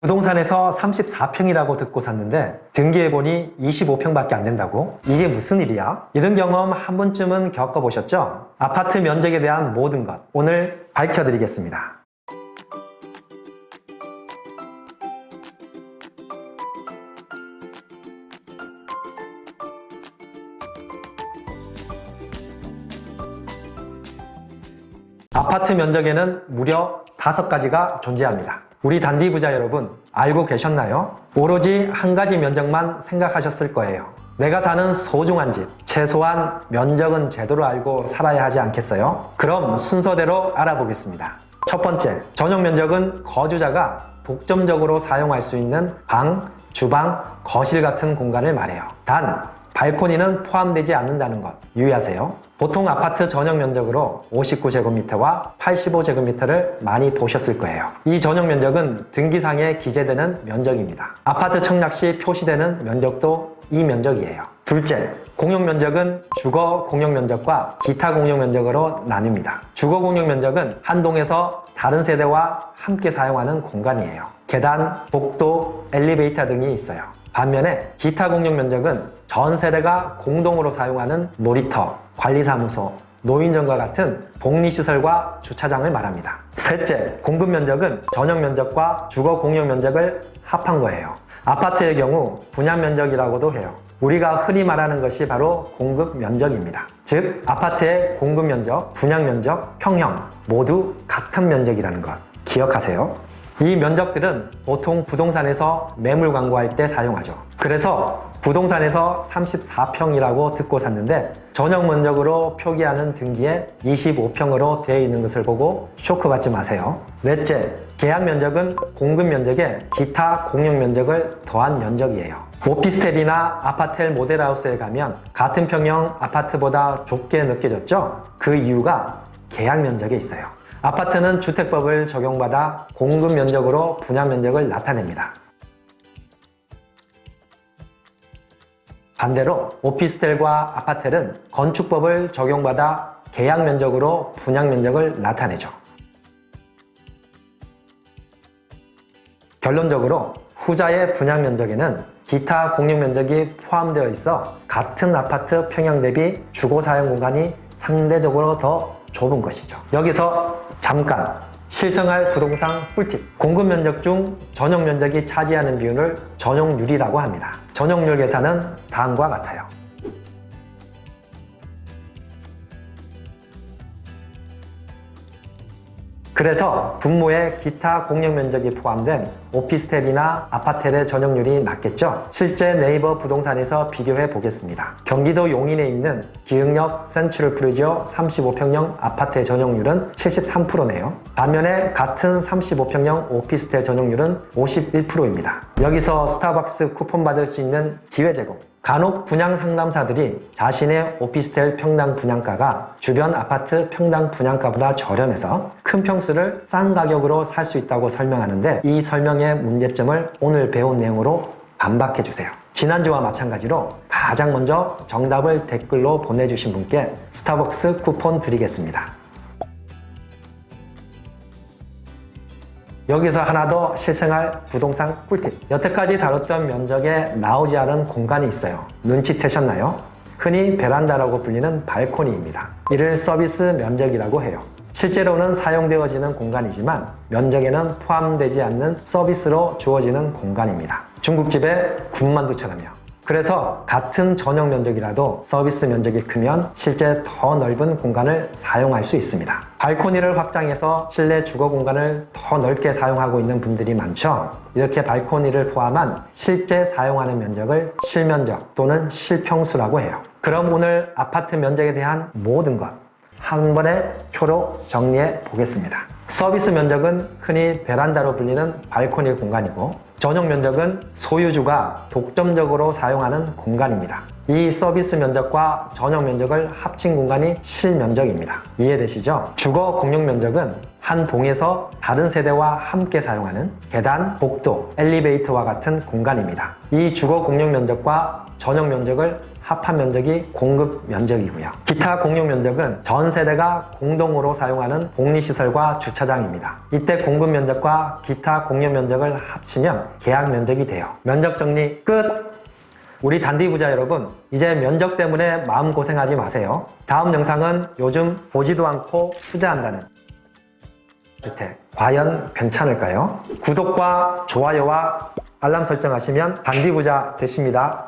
부동산에서 34평이라고 듣고 샀는데 등기해보니 25평밖에 안 된다고? 이게 무슨 일이야? 이런 경험 한 번쯤은 겪어보셨죠? 아파트 면적에 대한 모든 것 오늘 밝혀드리겠습니다. 아파트 면적에는 무려 5가지가 존재합니다. 우리 단디 부자 여러분 알고 계셨나요? 오로지 한 가지 면적만 생각하셨을 거예요. 내가 사는 소중한 집, 최소한 면적은 제대로 알고 살아야 하지 않겠어요? 그럼 순서대로 알아보겠습니다. 첫 번째, 전용 면적은 거주자가 독점적으로 사용할 수 있는 방, 주방, 거실 같은 공간을 말해요. 단, 발코니는 포함되지 않는다는 것 유의하세요. 보통 아파트 전용 면적으로 59제곱미터와 85제곱미터를 많이 보셨을 거예요. 이 전용 면적은 등기상에 기재되는 면적입니다. 아파트 청약 시 표시되는 면적도 이 면적이에요. 둘째, 공용 면적은 주거 공용 면적과 기타 공용 면적으로 나뉩니다. 주거 공용 면적은 한 동에서 다른 세대와 함께 사용하는 공간이에요. 계단, 복도, 엘리베이터 등이 있어요. 반면에 기타 공용 면적은 전 세대가 공동으로 사용하는 놀이터, 관리사무소, 노인정과 같은 복리시설과 주차장을 말합니다. 셋째, 공급 면적은 전용 면적과 주거 공용 면적을 합한 거예요. 아파트의 경우 분양 면적이라고도 해요. 우리가 흔히 말하는 것이 바로 공급 면적입니다. 즉, 아파트의 공급 면적, 분양 면적, 평형 모두 같은 면적이라는 것 기억하세요. 이 면적들은 보통 부동산에서 매물 광고할 때 사용하죠. 그래서 부동산에서 34평이라고 듣고 샀는데 전용 면적으로 표기하는 등기에 25평으로 되어 있는 것을 보고 쇼크받지 마세요. 넷째, 계약 면적은 공급 면적에 기타 공용 면적을 더한 면적이에요. 오피스텔이나 아파텔 모델하우스에 가면 같은 평형 아파트보다 좁게 느껴졌죠? 그 이유가 계약 면적에 있어요. 아파트는 주택법을 적용받아 공급 면적으로 분양 면적을 나타냅니다. 반대로 오피스텔과 아파텔은 건축법을 적용받아 계약 면적으로 분양 면적을 나타내죠. 결론적으로 후자의 분양 면적에는 기타 공용 면적이 포함되어 있어 같은 아파트 평형 대비 주거 사용 공간이 상대적으로 더 좁은 것이죠. 여기서 잠깐 실생활 부동산 꿀팁. 공급 면적 중 전용 면적이 차지하는 비율을 전용률이라고 합니다. 전용률 계산은 다음과 같아요. 그래서 분모에 기타 공용 면적이 포함된 오피스텔이나 아파텔의 전용률이 낮겠죠? 실제 네이버 부동산에서 비교해 보겠습니다. 경기도 용인에 있는 기흥역 센트럴 프리지오 35평형 아파트의 전용률은 73%네요. 반면에 같은 35평형 오피스텔 전용률은 51%입니다. 여기서 스타벅스 쿠폰 받을 수 있는 기회 제공. 간혹 분양 상담사들이 자신의 오피스텔 평당 분양가가 주변 아파트 평당 분양가보다 저렴해서 큰 평수를 싼 가격으로 살 수 있다고 설명하는데 이 설명의 문제점을 오늘 배운 내용으로 반박해 주세요. 지난주와 마찬가지로 가장 먼저 정답을 댓글로 보내주신 분께 스타벅스 쿠폰 드리겠습니다. 여기서 하나 더 실생활 부동산 꿀팁. 여태까지 다뤘던 면적에 나오지 않은 공간이 있어요. 눈치채셨나요? 흔히 베란다라고 불리는 발코니입니다. 이를 서비스 면적이라고 해요. 실제로는 사용되어지는 공간이지만 면적에는 포함되지 않는 서비스로 주어지는 공간입니다. 중국집의 군만두처럼요. 그래서 같은 전용 면적이라도 서비스 면적이 크면 실제 더 넓은 공간을 사용할 수 있습니다. 발코니를 확장해서 실내 주거 공간을 더 넓게 사용하고 있는 분들이 많죠. 이렇게 발코니를 포함한 실제 사용하는 면적을 실면적 또는 실평수라고 해요. 그럼 오늘 아파트 면적에 대한 모든 것 한 번에 표로 정리해 보겠습니다. 서비스 면적은 흔히 베란다로 불리는 발코니 공간이고 전용 면적은 소유주가 독점적으로 사용하는 공간입니다. 이 서비스 면적과 전용 면적을 합친 공간이 실면적입니다. 이해되시죠? 주거 공용 면적은 한 동에서 다른 세대와 함께 사용하는 계단, 복도, 엘리베이터와 같은 공간입니다. 이 주거 공용 면적과 전용 면적을 합한 면적이 공급 면적이고요. 기타 공유 면적은 전 세대가 공동으로 사용하는 복리시설과 주차장입니다. 이때 공급 면적과 기타 공유 면적을 합치면 계약 면적이 돼요. 면적 정리 끝! 우리 단디 부자 여러분, 이제 면적 때문에 마음고생하지 마세요. 다음 영상은 요즘 보지도 않고 투자한다는 주택, 과연 괜찮을까요? 구독과 좋아요와 알람 설정하시면 단디 부자 되십니다.